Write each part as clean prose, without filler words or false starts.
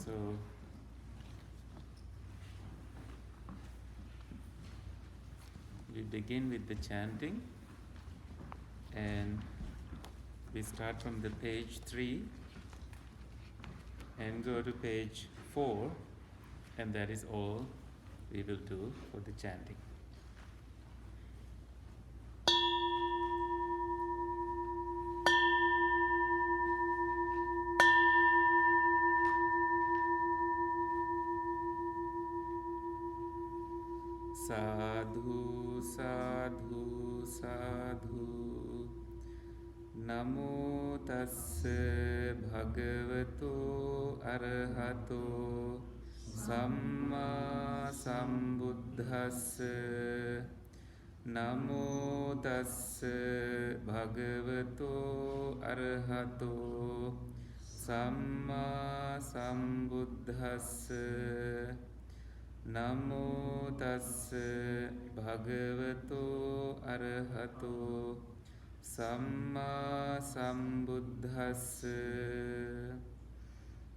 So we begin with the chanting, and we start from the page 3 and go to page 4, and that is all we will do for the chanting. Sadhu, sadhu, sadhu. Namo tassa bhagavato arahato samma sambuddhassa. Namo tassa bhagavato arahato samma sambuddhassa. Namo tassa bhagavato arahato samma sambuddhassa.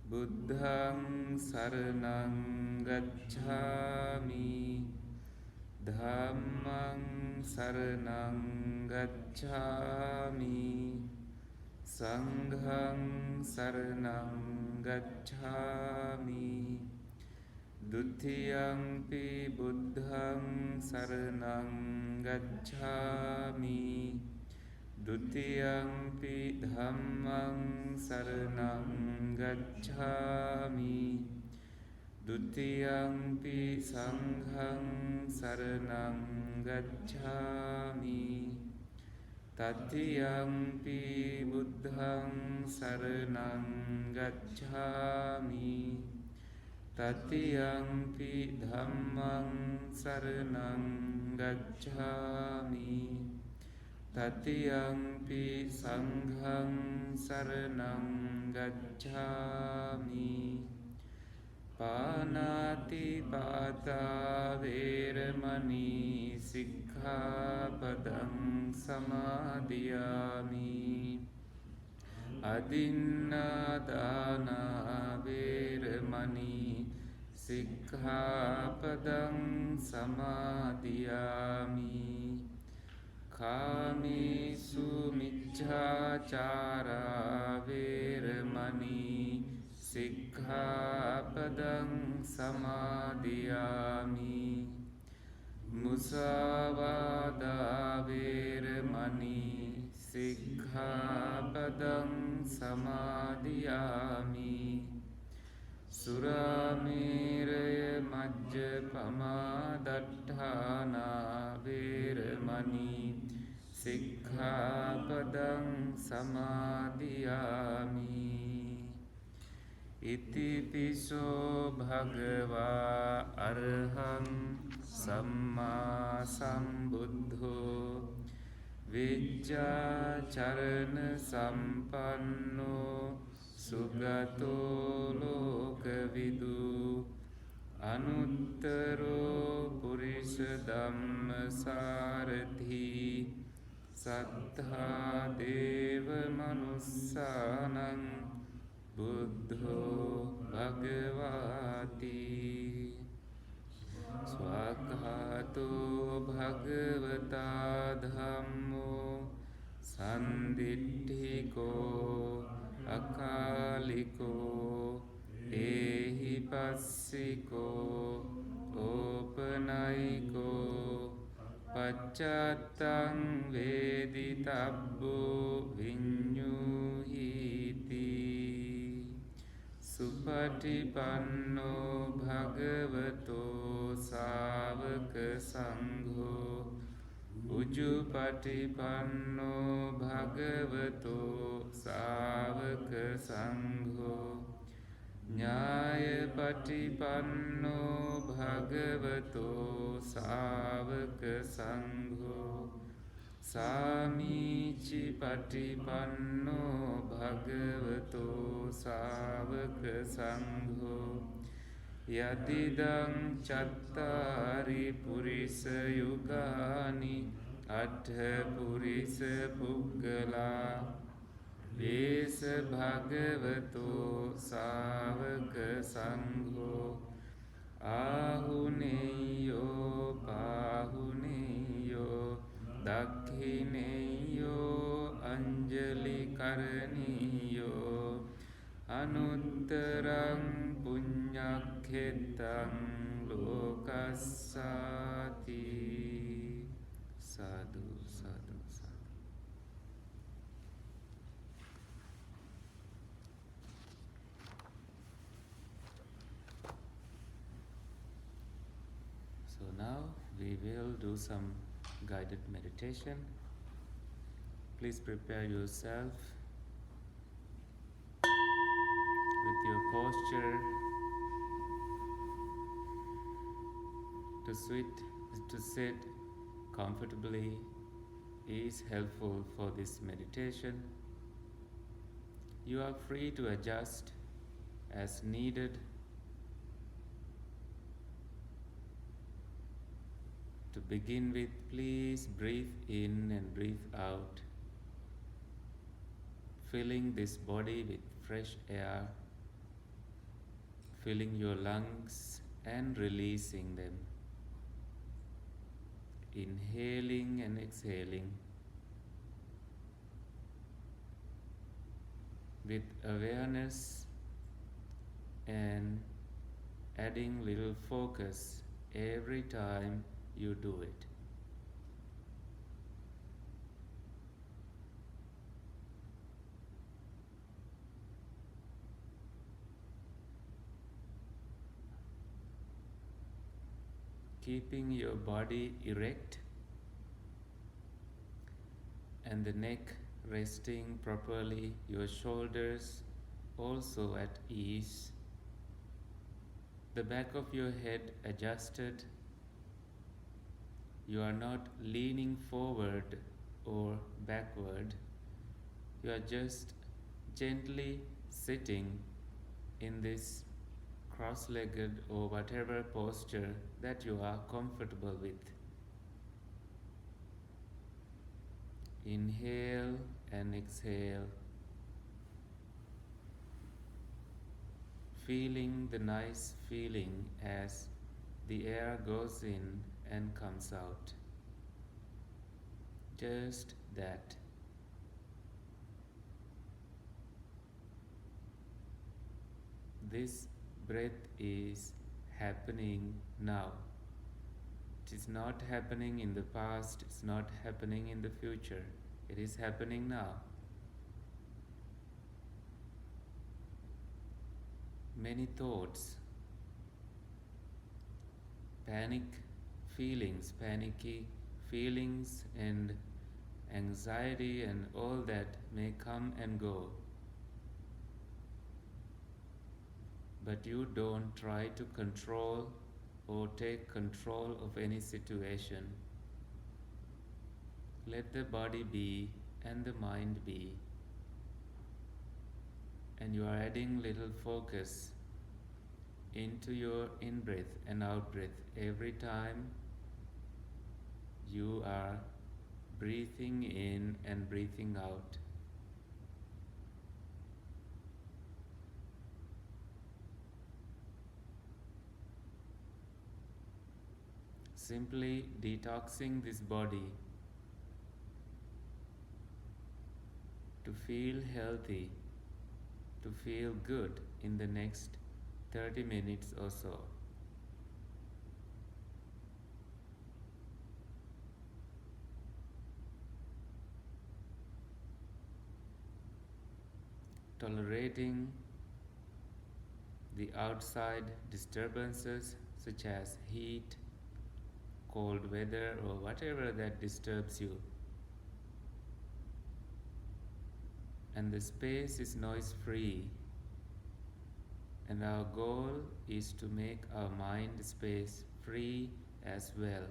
Buddhang saranang gacchami. Dhammang saranang gacchami. Sanghang saranang gacchami. Dutiyampi buddhang saranang gacchami. Dutiyampi dhammang saranang gacchami. Dutiyampi sanghang saranang gacchami. Tatiyampi buddhang saranang gacchami. Tatiyampi dhammang saranang gacchami. Tatiyampi sanghang saranang gacchami. Panati pata veramani sikkhapadang samadhiyami. Adinnadana veramani sikkhapadang samadhiyami. Kamesu micchācara veramani sikkhapadang samadhiyami. Musavada veramani sikkhapadang samadhiyami. Surameraya majjapama daṭṭhāna veramani sikkhapadang samadhiyami. Iti piso bhagava arhang samma sambuddho vijjācarana sampanno sugato lokavidu anuttaro purisa dhamma sarathi sattha deva manussanang buddho bhagavati. Swakhato bhagavata dhammo sanditthiko akaliko ehi passiko opanayiko paccatang veditabbo vinyuhiti. Supatipanno bhagavato sāvaka sangho Ujupatipanno bhagavato sāvaka sangho Nyāyapatipanno bhagavato sāvaka sangho Sāmīci patipanno bhagavato sāvaka sangho Yadidang cattari purisa yugani Attha purisa puggala Esa bhagavato savaka sangho ahuneyo pahuneyo dakhineyo anjali karaniyo anuttarang punyakhetang lokassati. Sadhu, sadhu, sadhu. So now we will do some guided meditation. Please prepare yourself with your posture to sit comfortably is helpful for this meditation. You are free to adjust as needed. To begin with, please breathe in and breathe out, filling this body with fresh air, filling your lungs and releasing them. Inhaling and exhaling with awareness and adding little focus every time you do it. Keeping your body erect and the neck resting properly, your shoulders also at ease, the back of your head adjusted. You are not leaning forward or backward, you are just gently sitting in this cross-legged or whatever posture that you are comfortable with. Inhale and exhale, feeling the nice feeling as the air goes in and comes out. Just that. This breath is happening now. It is not happening in the past, it's not happening in the future. It is happening now. Many thoughts, panicky feelings and anxiety and all that may come and go. But you don't try to control or take control of any situation. Let the body be and the mind be. And you are adding little focus into your in-breath and out-breath every time you are breathing in and breathing out. Simply detoxing this body to feel healthy, to feel good in the next 30 minutes or so. Tolerating the outside disturbances such as heat, cold weather or whatever that disturbs you. And the space is noise free, and our goal is to make our mind space free as well.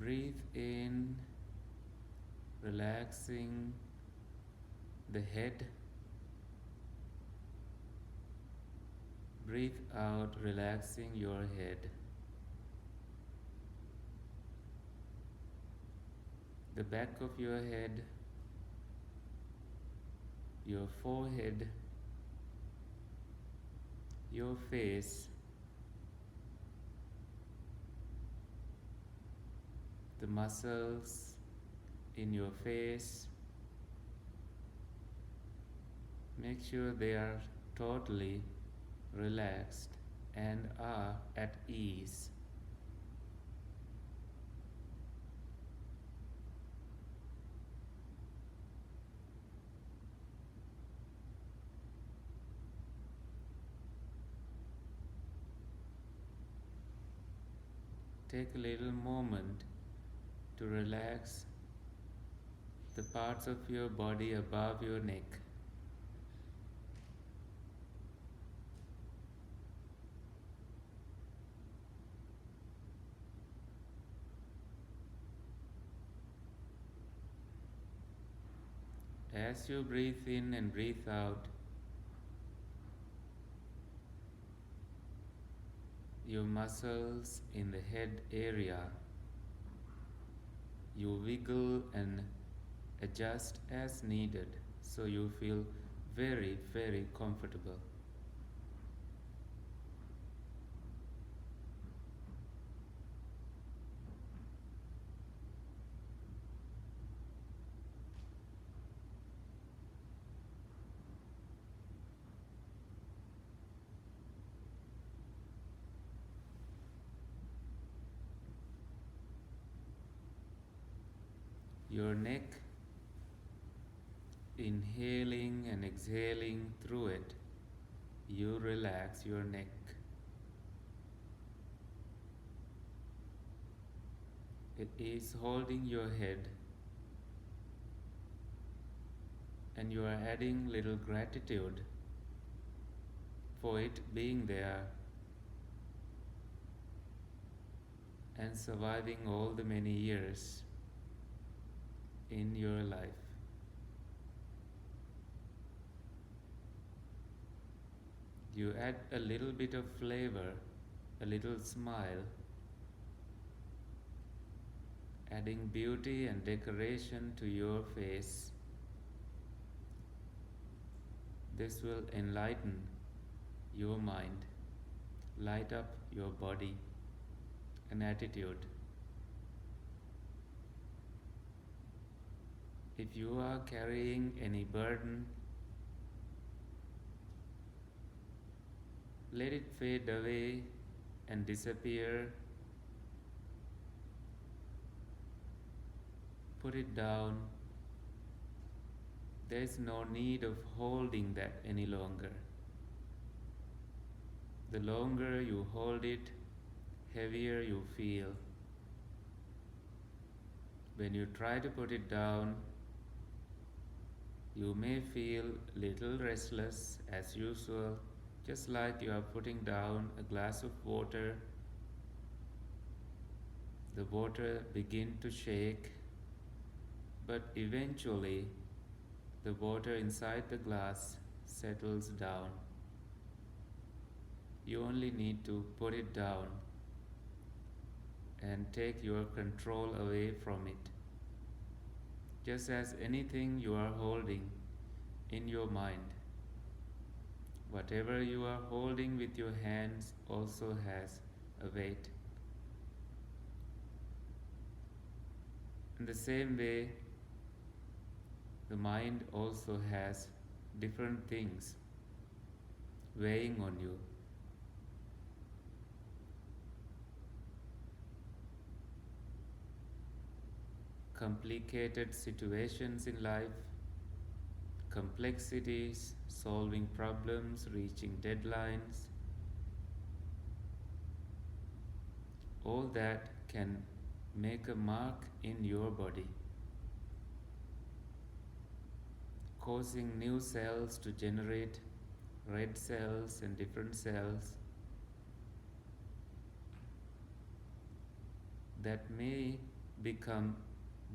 Breathe in, relaxing the head. Breathe out, relaxing your head. The back of your head, your forehead, your face, the muscles in your face. Make sure they are totally relaxed and are at ease. Take a little moment to relax the parts of your body above your neck. As you breathe in and breathe out, your muscles in the head area, you wiggle and adjust as needed so you feel very, very comfortable. Your neck, inhaling and exhaling through it, you relax your neck. It is holding your head, and you are adding little gratitude for it being there and surviving all the many years in your life. You add a little bit of flavor, a little smile, adding beauty and decoration to your face. This will enlighten your mind, light up your body and attitude. If you are carrying any burden, let it fade away and disappear. Put it down. There is no need of holding that any longer. The longer you hold it, heavier you feel. When you try to put it down, you may feel little restless as usual, just like you are putting down a glass of water. The water begins to shake, but eventually the water inside the glass settles down. You only need to put it down and take your control away from it. Just as anything you are holding in your mind, whatever you are holding with your hands also has a weight. In the same way, the mind also has different things weighing on you. Complicated situations in life, complexities, solving problems, reaching deadlines, all that can make a mark in your body, causing new cells to generate red cells and different cells that may become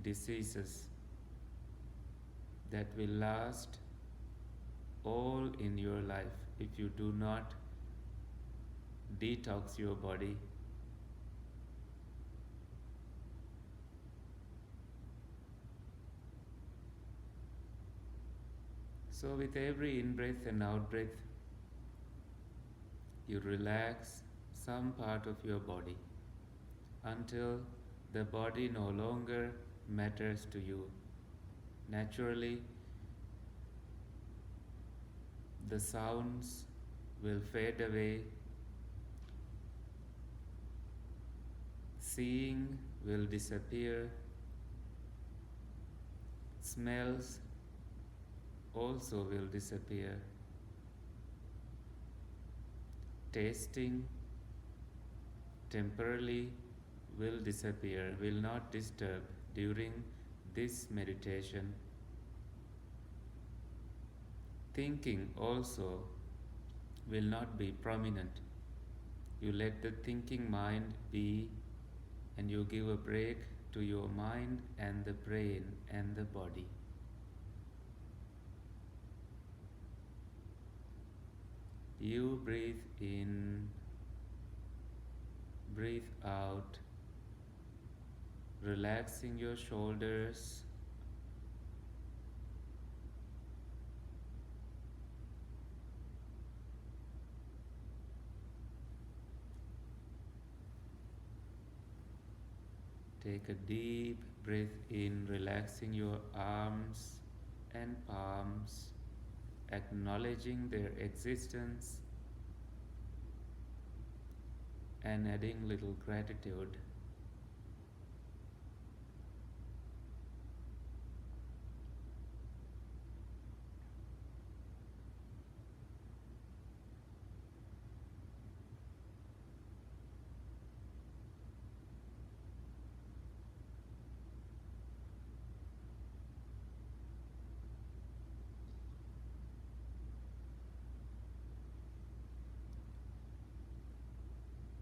diseases that will last all in your life if you do not detox your body. So, with every in breath and out breath, you relax some part of your body until the body no longer matters to you. Naturally, the sounds will fade away, seeing will disappear, smells also will disappear, tasting temporarily will disappear, will not disturb during this meditation. Thinking also will not be prominent. You let the thinking mind be, and you give a break to your mind and the brain and the body. You breathe in, breathe out, relaxing your shoulders, take a deep breath in, relaxing your arms and palms, acknowledging their existence and adding little gratitude.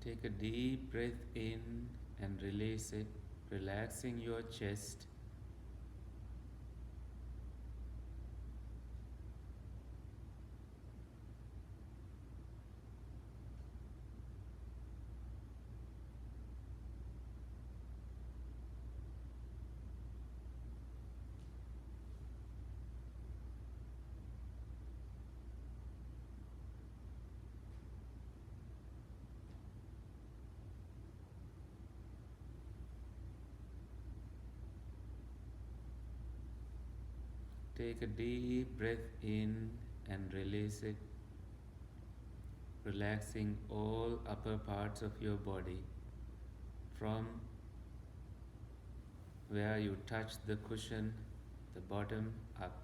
Take a deep breath in and release it, relaxing your chest. Take a deep breath in and release it, relaxing all upper parts of your body from where you touch the cushion, the bottom up.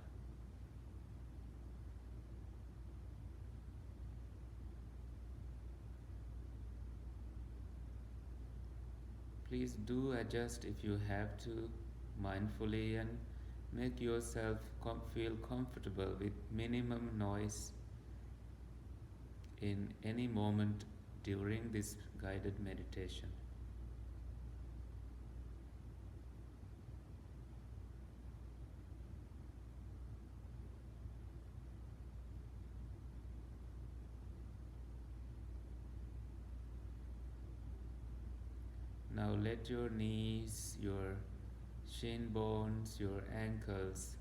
Please do adjust if you have to mindfully and make yourself feel comfortable with minimum noise in any moment during this guided meditation. Now let your knees, your shin bones, your ankles,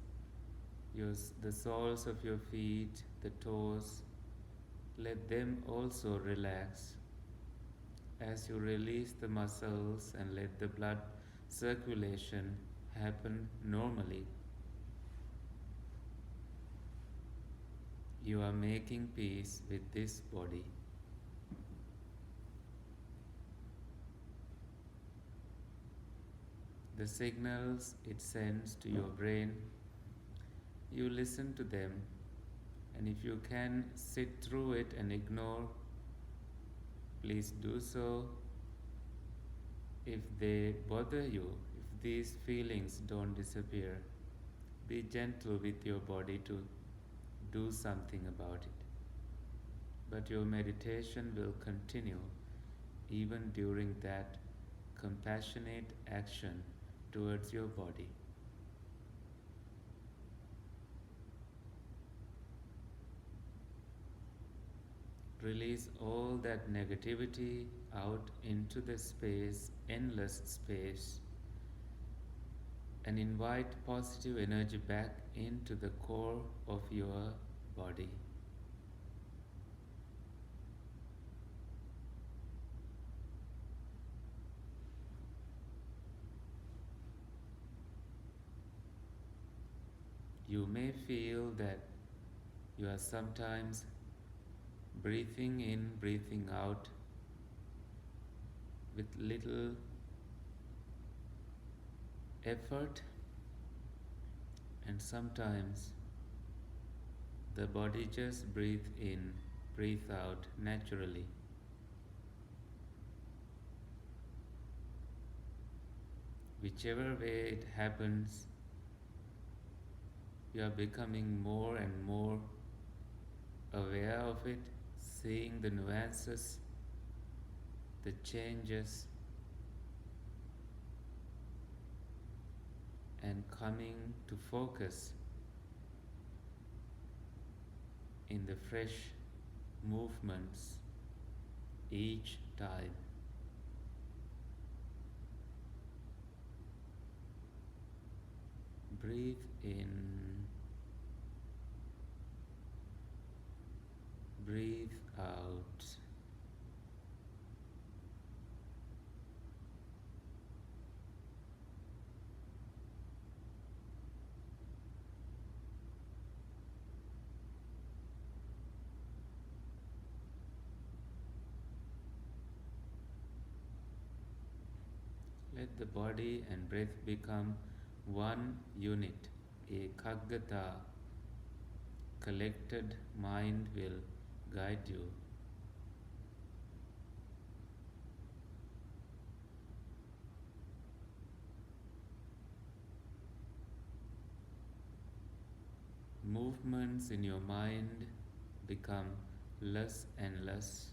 the soles of your feet, the toes, let them also relax as you release the muscles and let the blood circulation happen normally. You are making peace with this body. The signals it sends to your brain, you listen to them, and if you can sit through it and ignore, please do so. If they bother you, if these feelings don't disappear, be gentle with your body to do something about it. But your meditation will continue even during that compassionate action towards your body. Release all that negativity out into the space, endless space, and invite positive energy back into the core of your body. You may feel that you are sometimes breathing in, breathing out with little effort, and sometimes the body just breathe in, breathe out naturally. Whichever way it happens, you are becoming more and more aware of it, seeing the nuances, the changes, and coming to focus in the fresh movements each time. Breathe in, breathe out. Let the body and breath become one unit. Ekaggata, collected mind will guide you. Movements in your mind become less and less.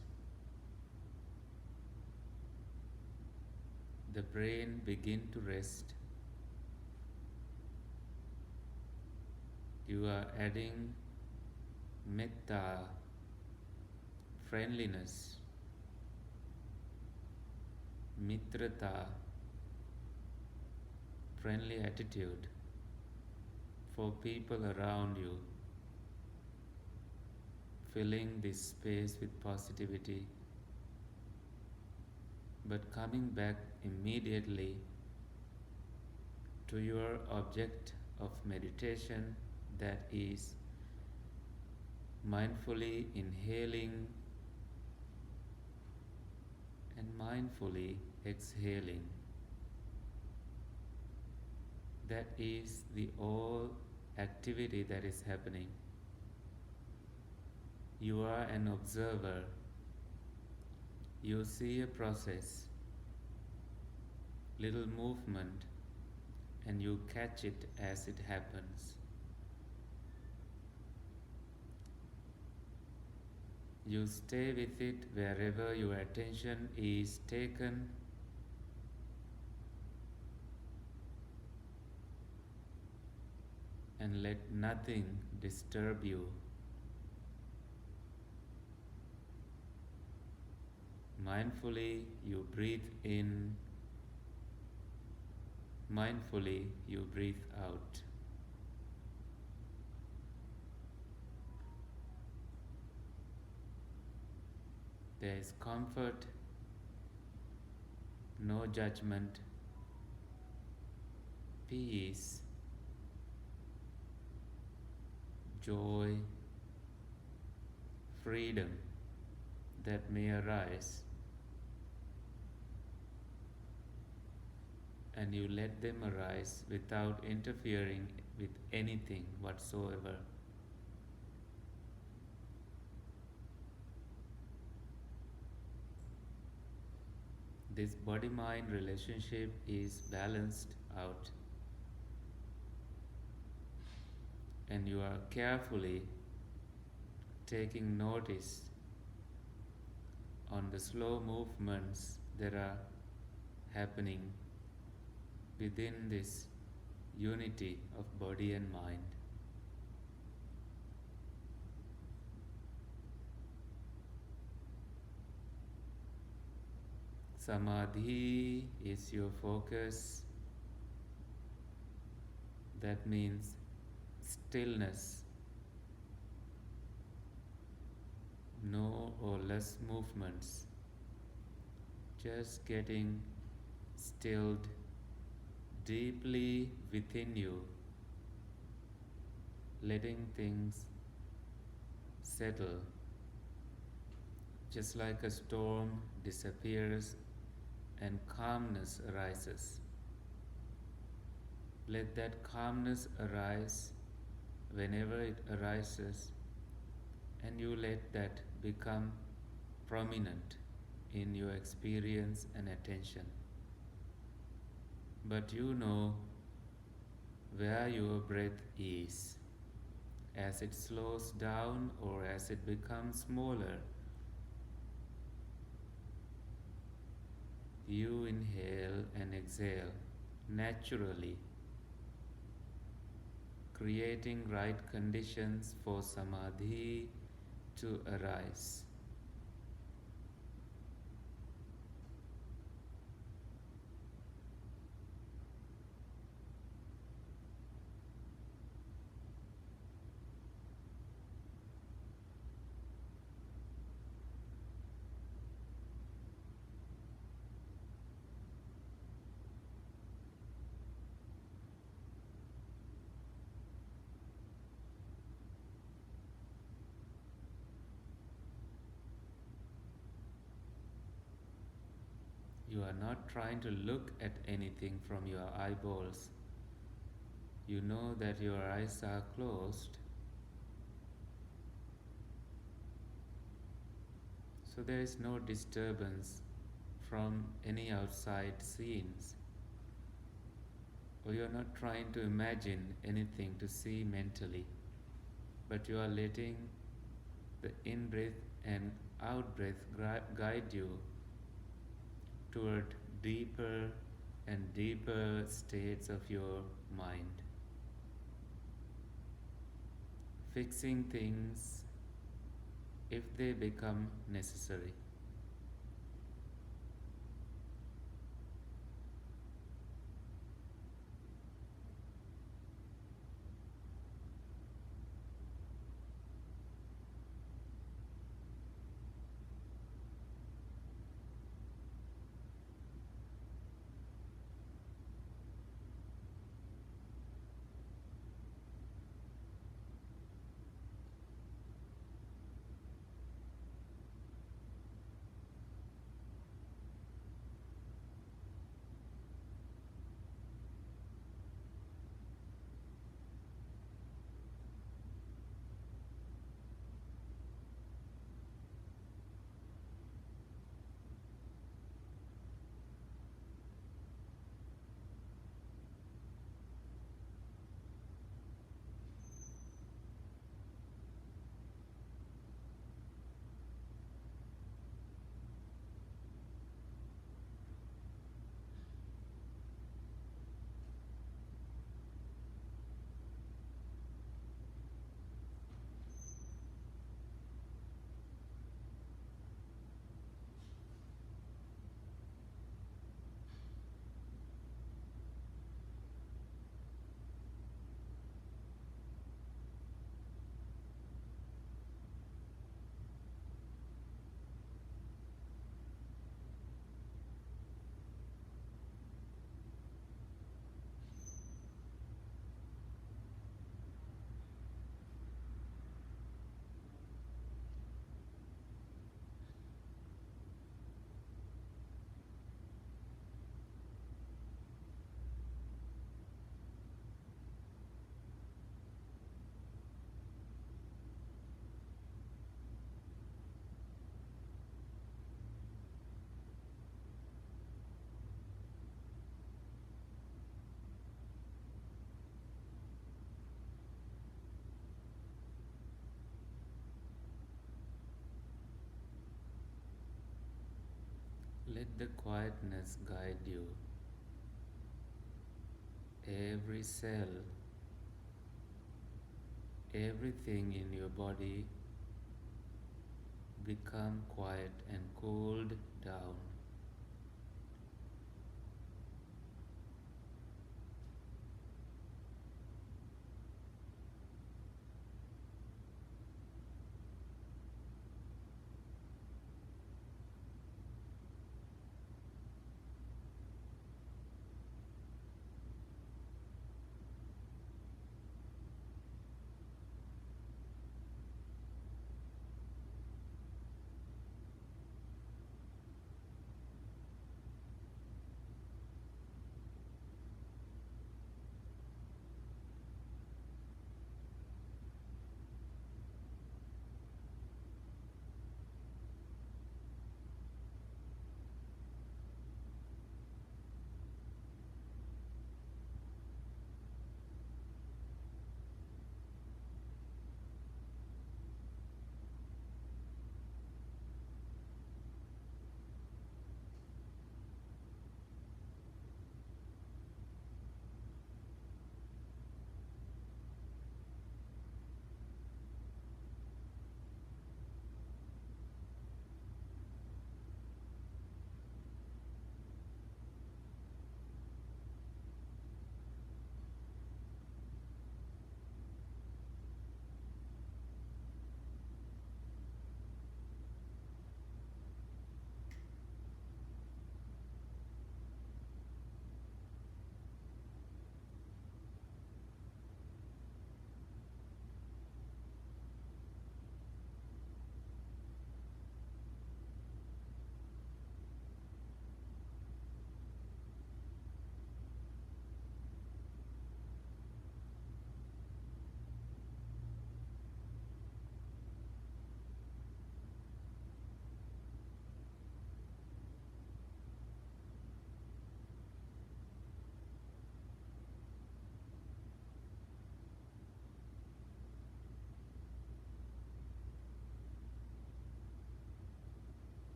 The brain begin to rest. You are adding metta, friendliness, mitrata, friendly attitude for people around you, filling this space with positivity, but coming back immediately to your object of meditation, that is mindfully inhaling and mindfully exhaling. That is the all activity that is happening. You are an observer. You see a process, little movement, and you catch it as it happens. You stay with it wherever your attention is taken, and let nothing disturb you. Mindfully you breathe in, mindfully you breathe out. There is comfort, no judgment, peace, joy, freedom that may arise, and you let them arise without interfering with anything whatsoever. This body-mind relationship is balanced out, and you are carefully taking notice on the slow movements that are happening within this unity of body and mind. Samadhi is your focus. That means stillness, no or less movements, just getting stilled deeply within you, letting things settle, just like a storm disappears and calmness arises. Let that calmness arise whenever it arises, and you let that become prominent in your experience and attention. But you know where your breath is. As it slows down or as it becomes smaller, you inhale and exhale naturally, creating right conditions for samadhi to arise. You are not trying to look at anything from your eyeballs. You know that your eyes are closed, so there is no disturbance from any outside scenes. Or you are not trying to imagine anything to see mentally, but you are letting the in breath and out breath guide you toward deeper and deeper states of your mind. Fixing things if they become necessary. Let the quietness guide you. every cell, everything in your body become quiet and cooled down.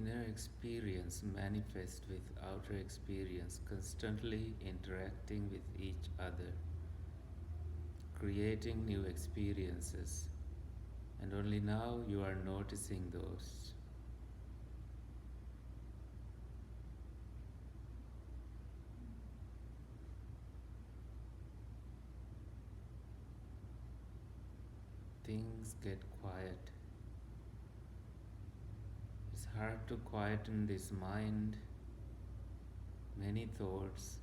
inner experience manifests with outer experience, constantly interacting with each other, creating new experiences, and only now you are noticing those. Things get quiet. It's hard to quieten this mind. Many thoughts,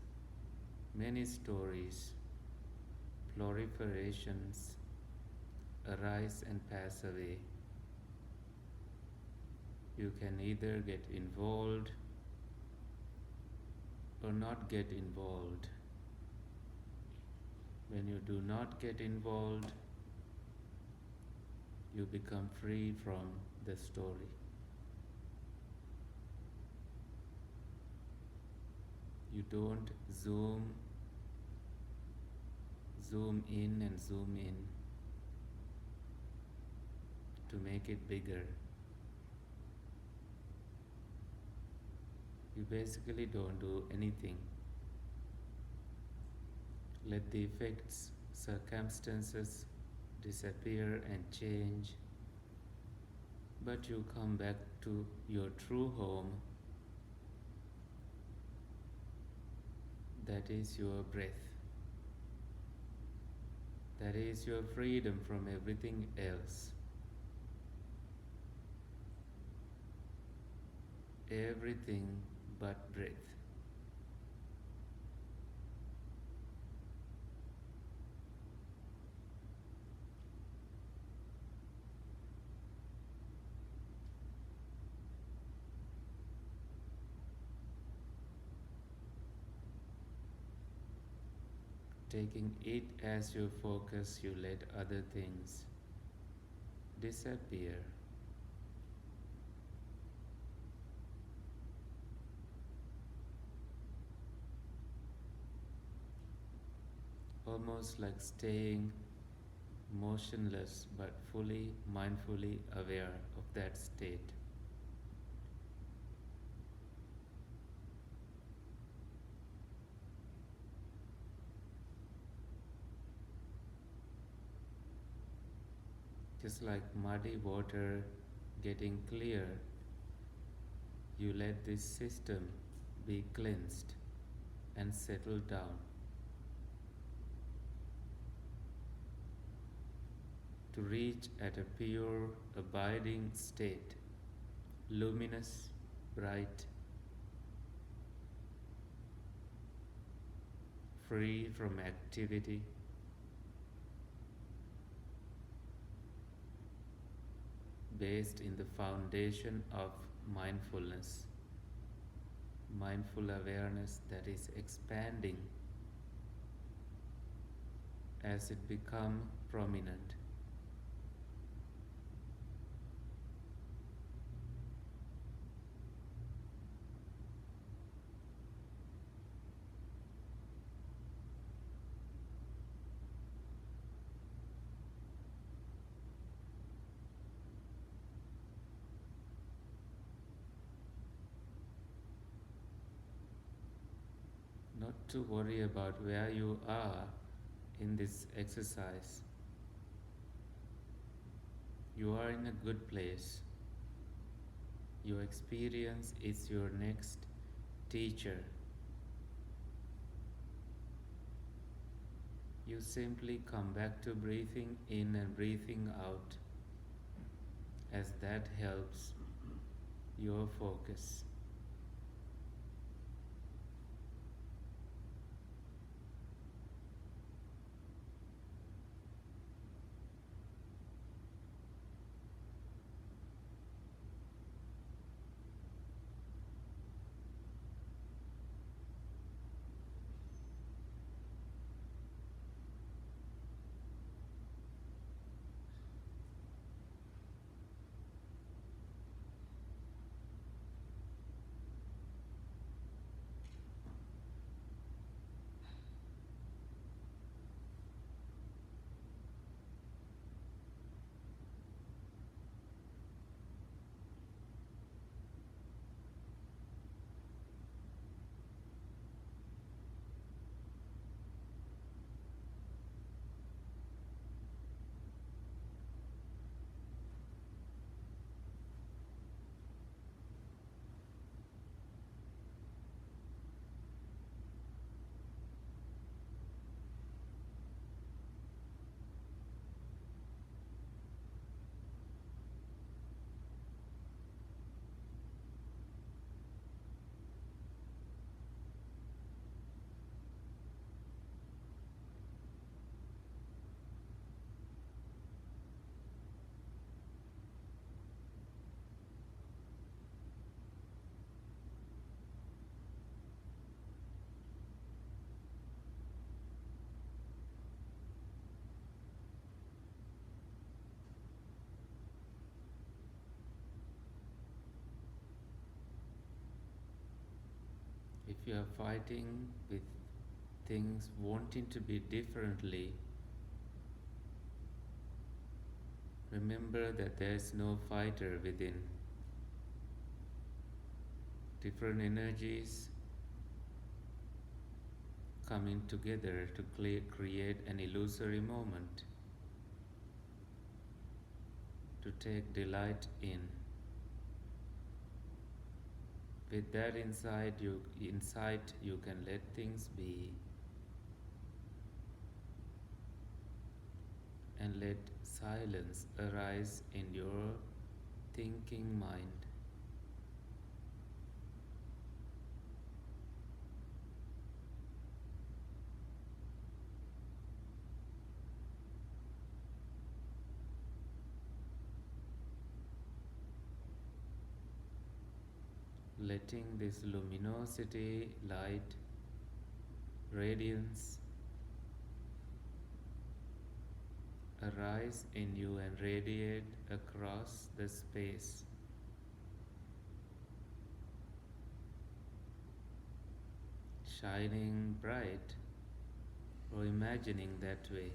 many stories, proliferations arise and pass away. You can either get involved or not get involved. When you do not get involved, you become free from the story. You don't zoom in and zoom in to make it bigger. You basically don't do anything. Let the effects, circumstances disappear and change, but you come back to your true home, that is your breath. That is your freedom from everything else. Everything but breath. Taking it as your focus, you let other things disappear. Almost like staying motionless but fully mindfully aware of that state. Just like muddy water getting clear, you let this system be cleansed and settle down to reach at a pure, abiding state, luminous, bright, free from activity, based in the foundation of mindfulness, mindful awareness that is expanding as it become prominent. Not to worry about where you are in this exercise. You are in a good place. Your experience is your next teacher. You simply come back to breathing in and breathing out, as that helps your focus. If you are fighting with things wanting to be differently, remember that there is no fighter within. Different energies coming together to create an illusory moment to take delight in. With that insight you can let things be and let silence arise in your thinking mind. Letting this luminosity, light, radiance arise in you and radiate across the space. Shining bright or imagining that way.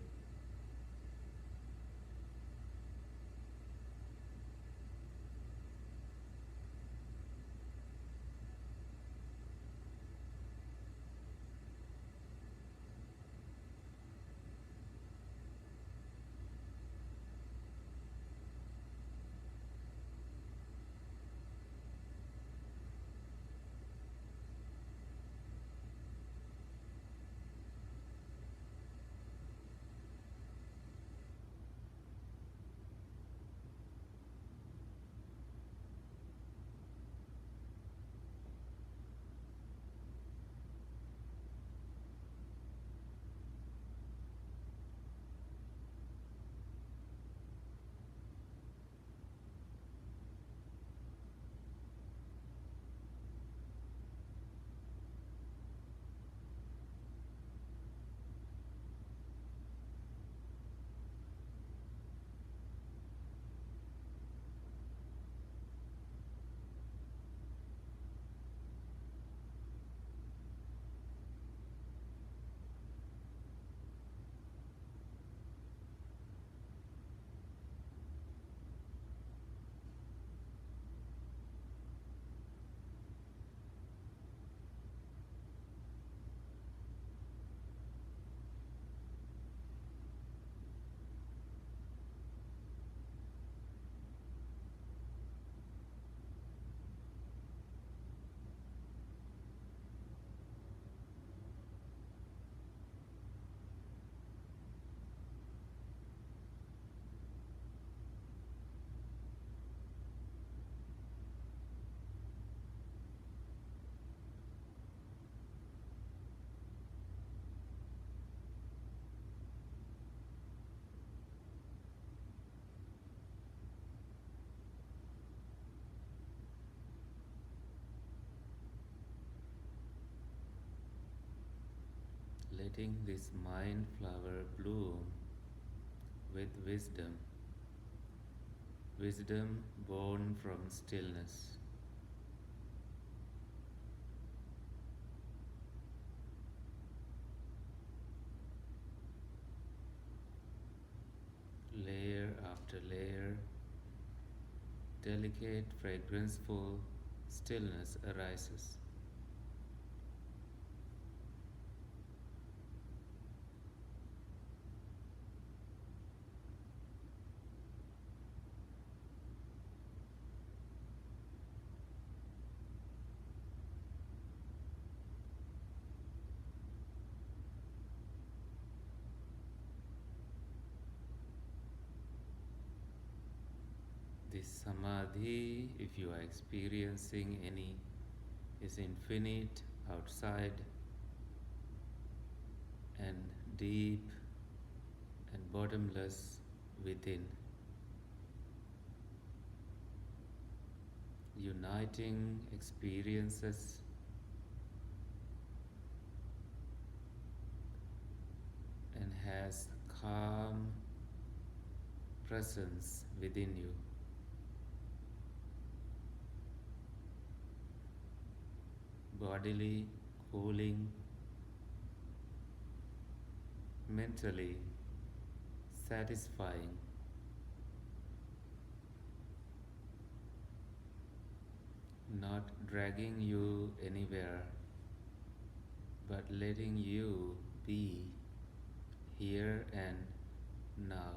Letting this mind flower bloom with wisdom, wisdom born from stillness. Layer after layer, delicate, fragranceful stillness arises. This samadhi, if you are experiencing any, is infinite outside and deep and bottomless within, uniting experiences and has calm presence within you. Bodily cooling, mentally satisfying, not dragging you anywhere, but letting you be here and now.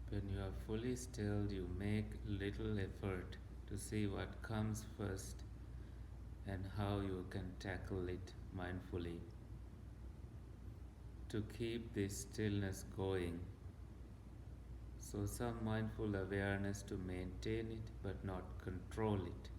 When you are fully still, you make little effort to see what comes first and how you can tackle it mindfully. To keep this stillness going, so some mindful awareness to maintain it but not control it.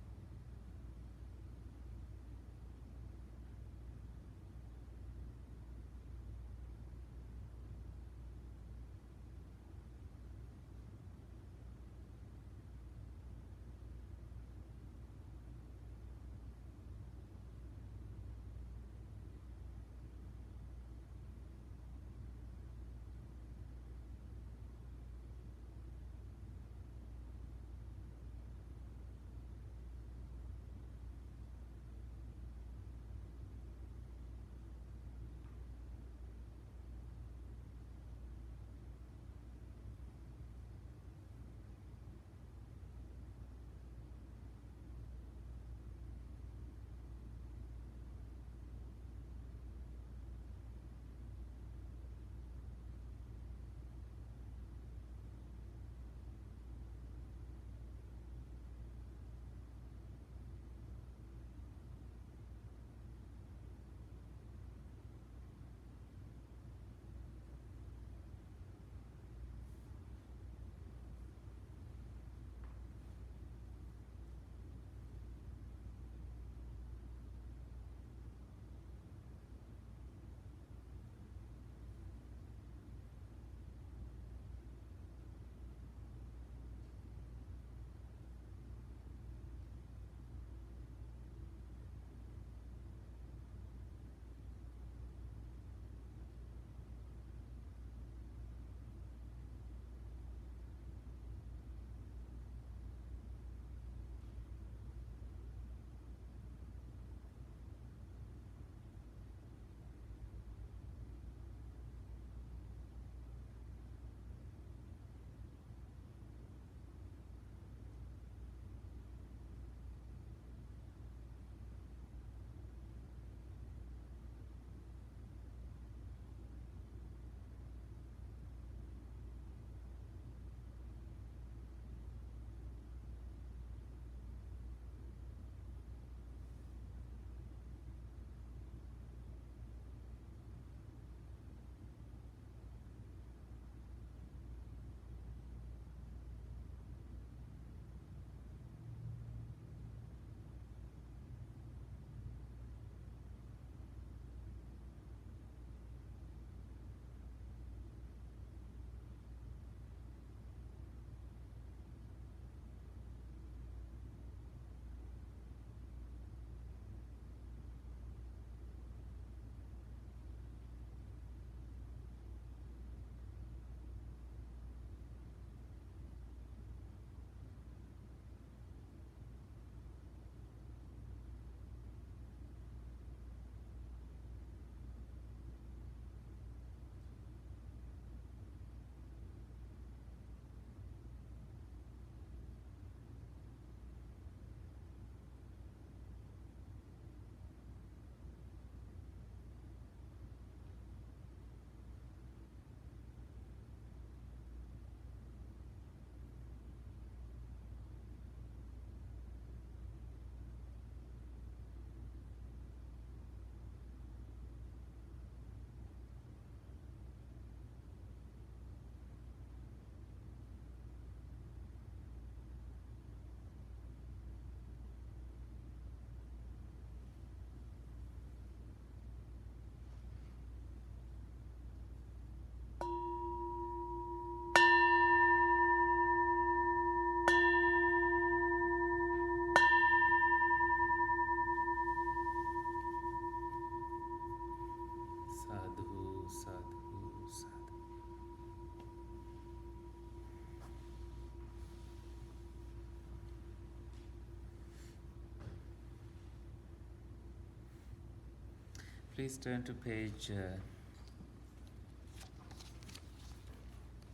Please turn to page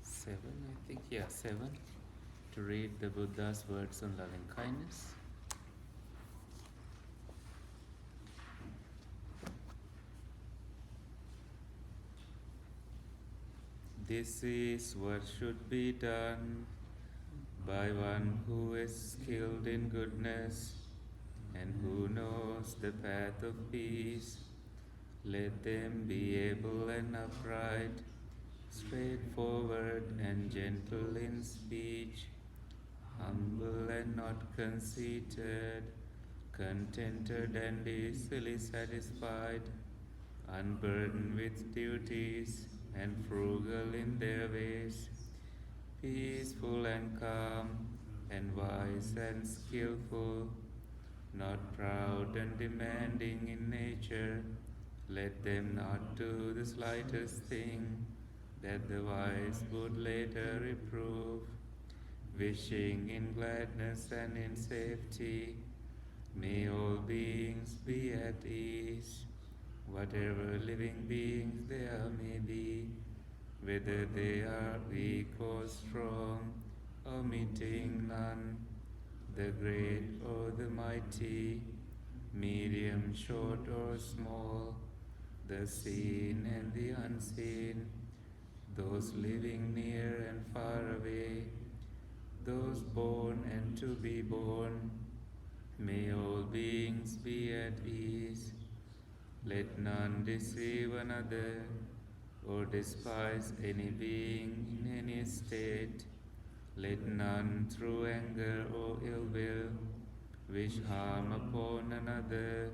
7, I think. Yeah, 7, to read the Buddha's words on loving kindness. This is what should be done by one who is skilled in goodness and who knows the path of peace. Let them be able and upright, straightforward and gentle in speech, humble and not conceited, contented and easily satisfied, unburdened with duties and frugal in their ways, peaceful and calm, and wise and skillful, not proud and demanding in nature. Let them not do the slightest thing that the wise would later reprove, wishing in gladness and in safety. May all beings be at ease, whatever living beings there may be, whether they are weak or strong, omitting none, the great or the mighty, medium, short or small, the seen and the unseen, those living near and far away, those born and to be born. May all beings be at ease. Let none deceive another or despise any being in any state. Let none through anger or ill will wish harm upon another,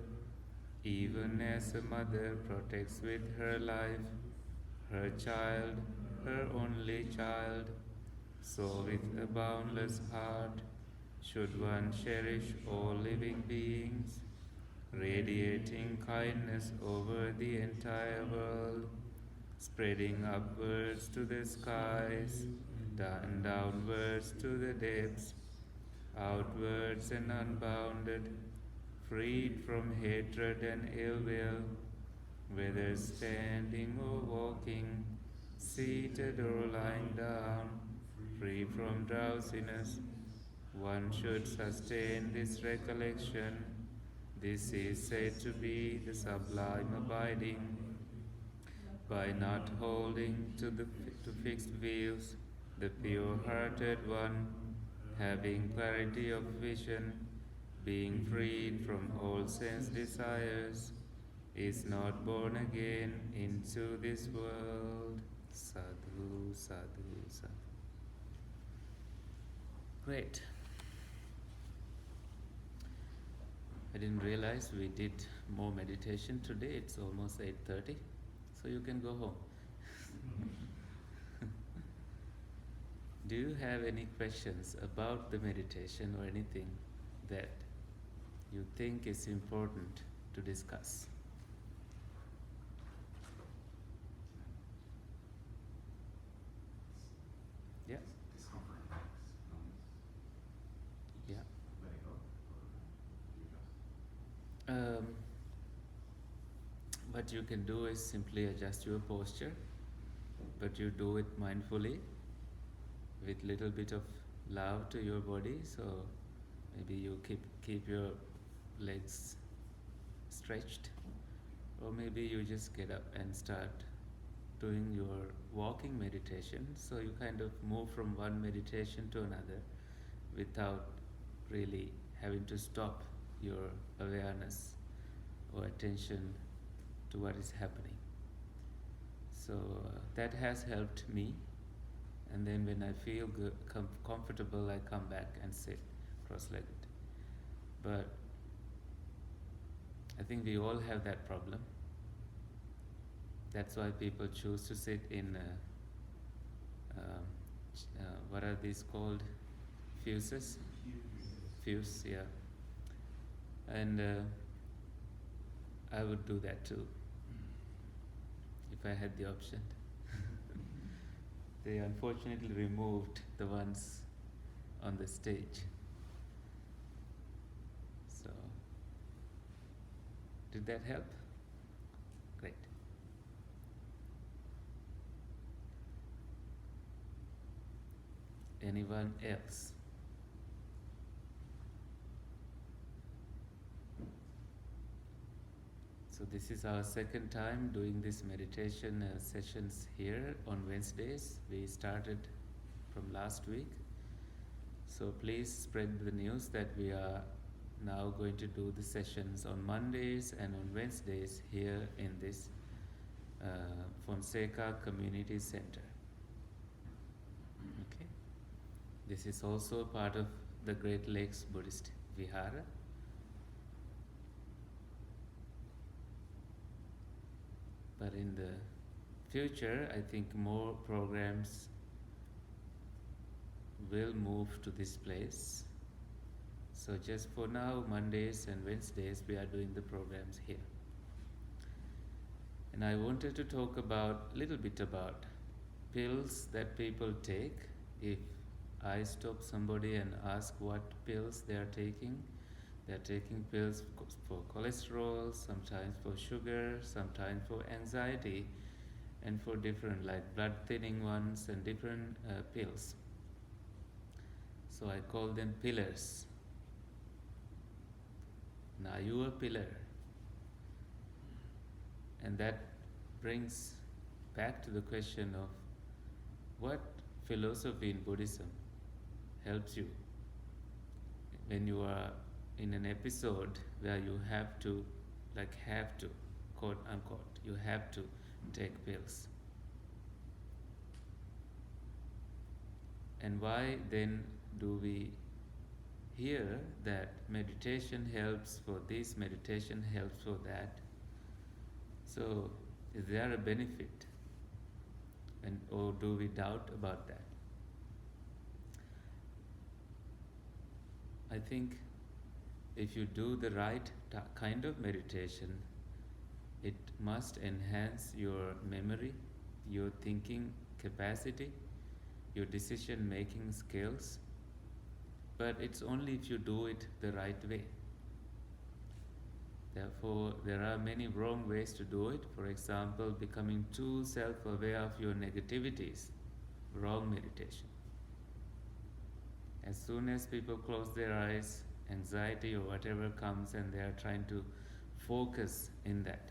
even as a mother protects with her life her child, her only child. So with a boundless heart should one cherish all living beings, radiating kindness over the entire world, spreading upwards to the skies, and downwards to the depths, outwards and unbounded, freed from hatred and ill will, whether standing or walking, seated or lying down, free from drowsiness. One should sustain this recollection. This is said to be the sublime abiding, by not holding to fixed views, the pure-hearted one, having clarity of vision, being freed from all sense desires, is not born again into this world. Sadhu, sadhu, sadhu. Great. I didn't realize we did more meditation today. It's almost 8:30, so you can go home. Do you have any questions about the meditation or anything that you think is important to discuss? Yeah? Yeah. What you can do is simply adjust your posture, but you do it mindfully with little bit of love to your body. So maybe you keep your legs stretched, or maybe you just get up and start doing your walking meditation. So you kind of move from one meditation to another without really having to stop your awareness or attention to what is happening. So that has helped me. And then when I feel good, comfortable, I come back and sit cross-legged. But I think we all have that problem. That's why people choose to sit in what are these called? Fuses? Fuse, yeah. And I would do that too, if I had the option. They unfortunately removed the ones on the stage. So, did that help? anyone else. So, this is our second time doing this meditation sessions here on Wednesdays. We started from last week. So, please spread the news that we are now going to do the sessions on Mondays and on Wednesdays here in this Fonseca Community Center. Okay. This is also part of the Great Lakes Buddhist Vihara. But in the future, I think more programs will move to this place. So just for now, Mondays and Wednesdays, we are doing the programs here. And I wanted to talk about a little bit about pills that people take. If I stop somebody and ask what pills they are taking pills for cholesterol, sometimes for sugar, sometimes for anxiety, and for different like blood thinning ones and different pills. So I call them pillars. Now you a pillar. And that brings back to the question of what philosophy in Buddhism helps you when you are in an episode where you have to, quote unquote, you have to take pills. And why then do we hear that meditation helps for this, meditation helps for that? So, is there a benefit? Or do we doubt about that? I think if you do the right kind of meditation, it must enhance your memory, your thinking capacity, your decision making skills. But it's only if you do it the right way. Therefore, there are many wrong ways to do it. For example, becoming too self-aware of your negativities, wrong meditation. As soon as people close their eyes, anxiety or whatever comes and they are trying to focus in that.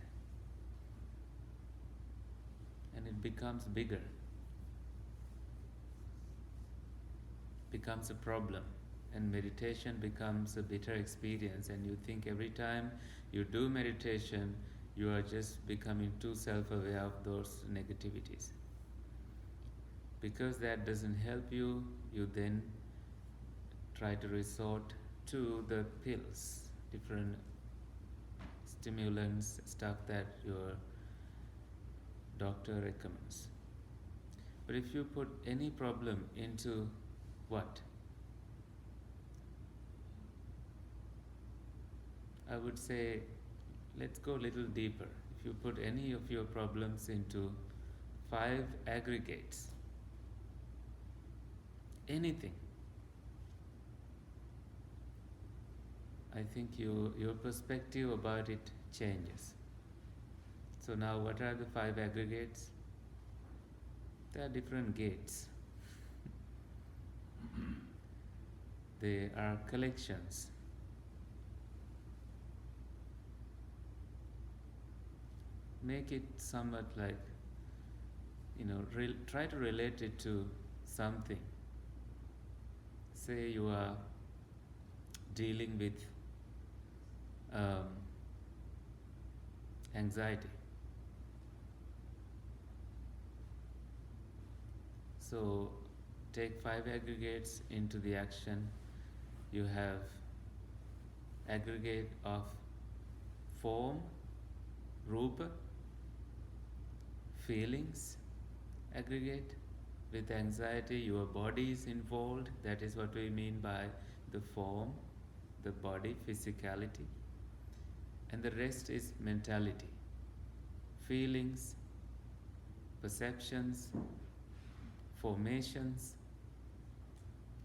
And it becomes bigger, becomes a problem. And meditation becomes a bitter experience, and you think every time you do meditation, you are just becoming too self-aware of those negativities. Because that doesn't help you, you then try to resort to the pills, different stimulants, stuff that your doctor recommends. But if you put any problem into what? I would say, let's go a little deeper. If you put any of your problems into 5 aggregates, anything, I think your perspective about it changes. So now what are the 5 aggregates? There are different gates. They are collections. Make it somewhat like, try to relate it to something. Say you are dealing with anxiety. So take 5 aggregates into the action. You have aggregate of form, rupa, feelings, aggregate. With anxiety, your body is involved. That is what we mean by the form, the body, physicality. And the rest is mentality, feelings, perceptions, formations,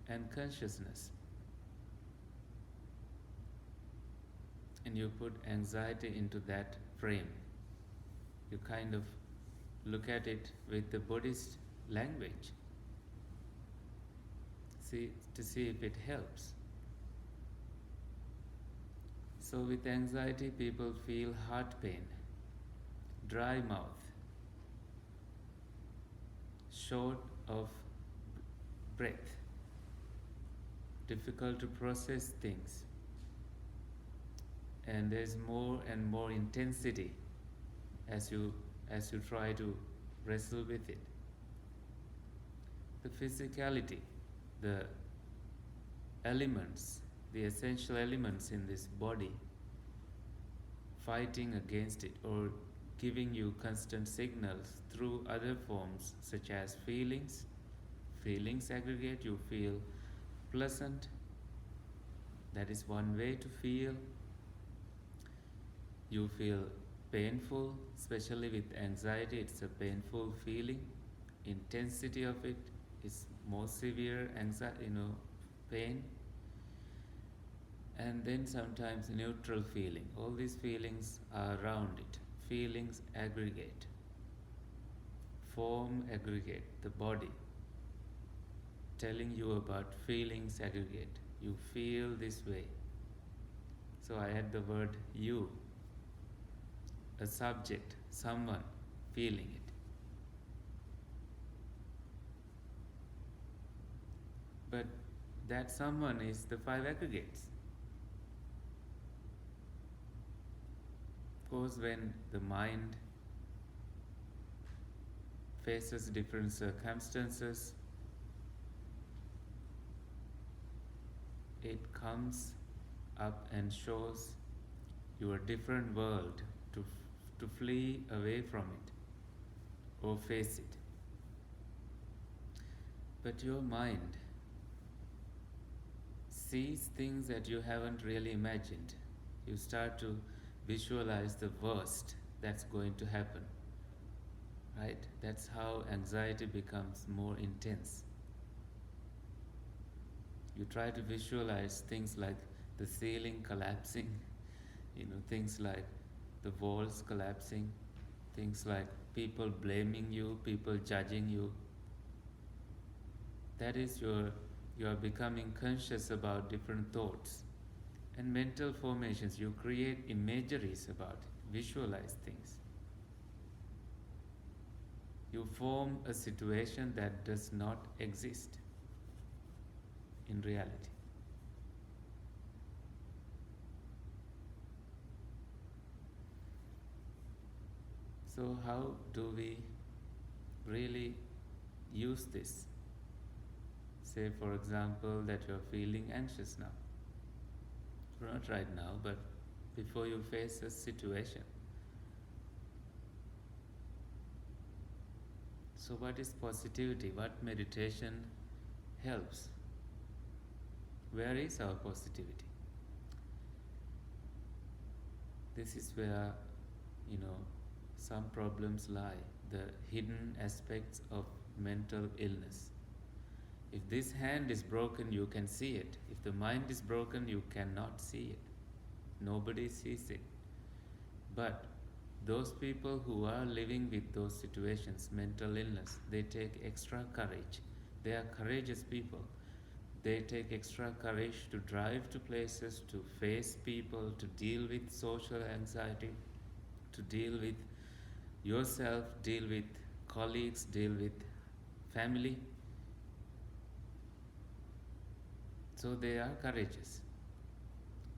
and consciousness. And you put anxiety into that frame. You kind of look at it with the Buddhist language. see if it helps. So with anxiety, people feel heart pain, dry mouth, short of breath, difficult to process things, and there's more and more intensity as you try to wrestle with it. The physicality, the elements, the essential elements in this body fighting against it or giving you constant signals through other forms such as feelings. Feelings aggregate, you feel pleasant, that is one way to feel. You feel painful, especially with anxiety, it's a painful feeling. Intensity of it is more severe anxiety, pain. And then sometimes neutral feeling. All these feelings are around it. Feelings aggregate. Form aggregate, the body. Telling you about feelings aggregate. You feel this way. So I add the word you. A subject, someone feeling it. But that someone is the five aggregates. Of course, when the mind faces different circumstances, it comes up and shows you a different world to flee away from it or face it. But your mind sees things that you haven't really imagined. You start to visualize the worst that's going to happen, right? That's how anxiety becomes more intense. You try to visualize things like the ceiling collapsing, things like the walls collapsing, things like people blaming you, people judging you. That is you are becoming conscious about different thoughts and mental formations. You create imageries about it, visualize things. You form a situation that does not exist in reality. So how do we really use this? Say for example that you are feeling anxious now. Not right now, but before you face a situation. So what is positivity? What meditation helps? Where is our positivity? This is where, some problems lie, the hidden aspects of mental illness. If this hand is broken, you can see it. If the mind is broken, you cannot see it. Nobody sees it. But those people who are living with those situations, mental illness, they take extra courage. They are courageous people. They take extra courage to drive to places, to face people, to deal with social anxiety, to deal with yourself, deal with colleagues, deal with family. So they are courageous,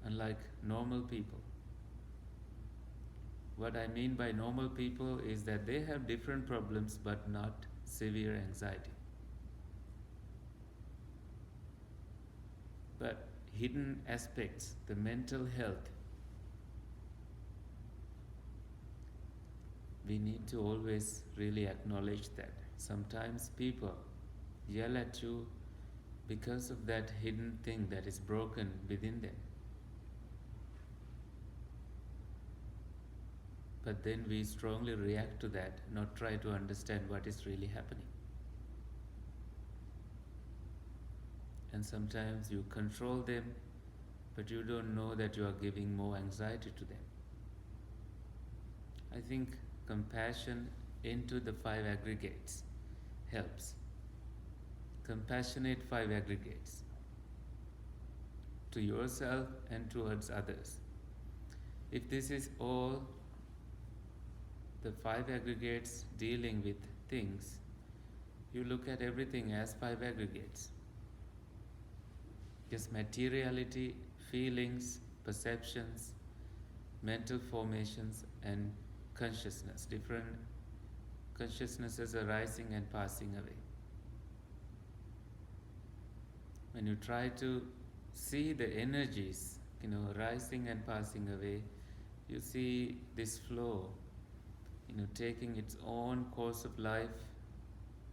unlike normal people. What I mean by normal people is that they have different problems but not severe anxiety. But hidden aspects, the mental health, we need to always really acknowledge that. Sometimes people yell at you because of that hidden thing that is broken within them. But then we strongly react to that, not try to understand what is really happening. And sometimes you control them, but you don't know that you are giving more anxiety to them. I think compassion into the five aggregates helps. compassionate five aggregates to yourself and towards others. If this is all the five aggregates dealing with things, you look at everything as five aggregates. Just materiality, feelings, perceptions, mental formations, and consciousness. Different consciousnesses arising and passing away. When you try to see the energies, rising and passing away, you see this flow, taking its own course of life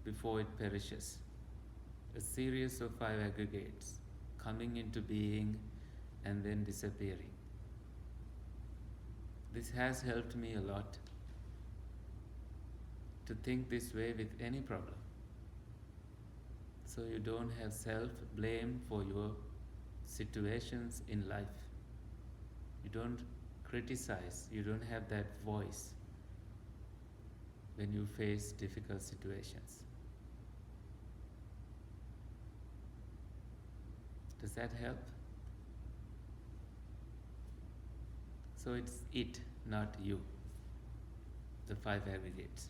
before it perishes. A series of five aggregates coming into being and then disappearing. This has helped me a lot to think this way with any problem. So you don't have self-blame for your situations in life. You don't criticize, you don't have that voice when you face difficult situations. Does that help? So it's it, not you. The five aggregates.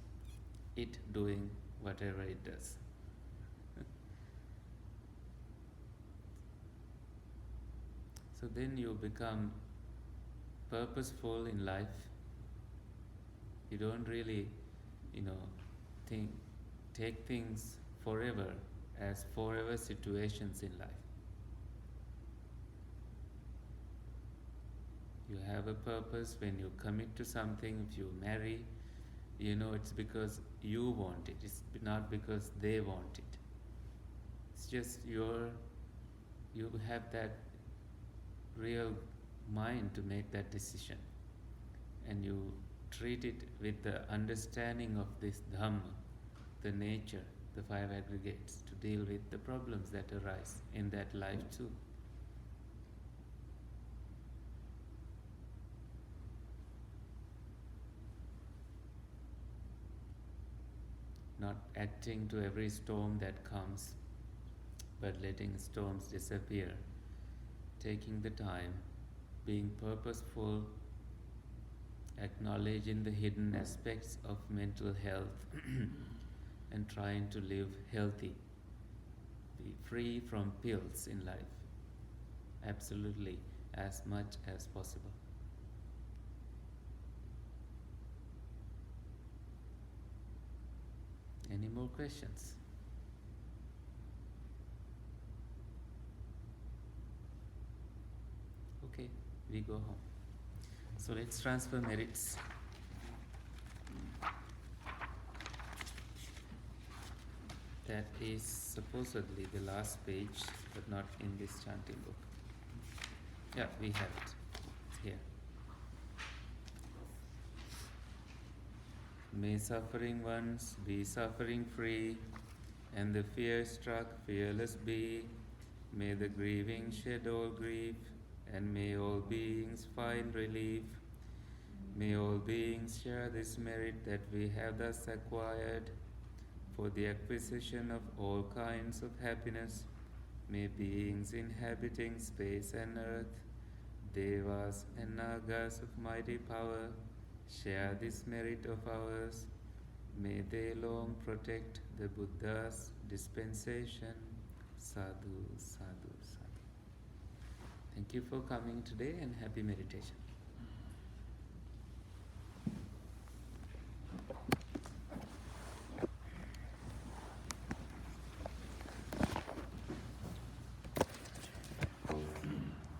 It doing whatever it does. So then you become purposeful in life. You don't really, take things forever as forever situations in life. You have a purpose when you commit to something. If you marry, it's because you want it. It's not because they want it. It's just you have that real mind to make that decision, and you treat it with the understanding of this Dhamma, the nature, the five aggregates, to deal with the problems that arise in that life too. Not acting to every storm that comes, but letting storms disappear, taking the time, being purposeful, acknowledging the hidden aspects of mental health and trying to live healthy, be free from pills in life, absolutely, as much as possible. Any more questions? Okay, we go home. So let's transfer merits. That is supposedly the last page, but not in this chanting book. Yeah, we have it. It's here. May suffering ones be suffering free, and the fear-struck fearless be. May the grieving shed all grief, and may all beings find relief. May all beings share this merit that we have thus acquired for the acquisition of all kinds of happiness. May beings inhabiting space and earth, devas and nagas of mighty power, share this merit of ours. May they long protect the Buddha's dispensation. Sadhu, sadhu, sadhu. Thank you for coming today, and happy meditation.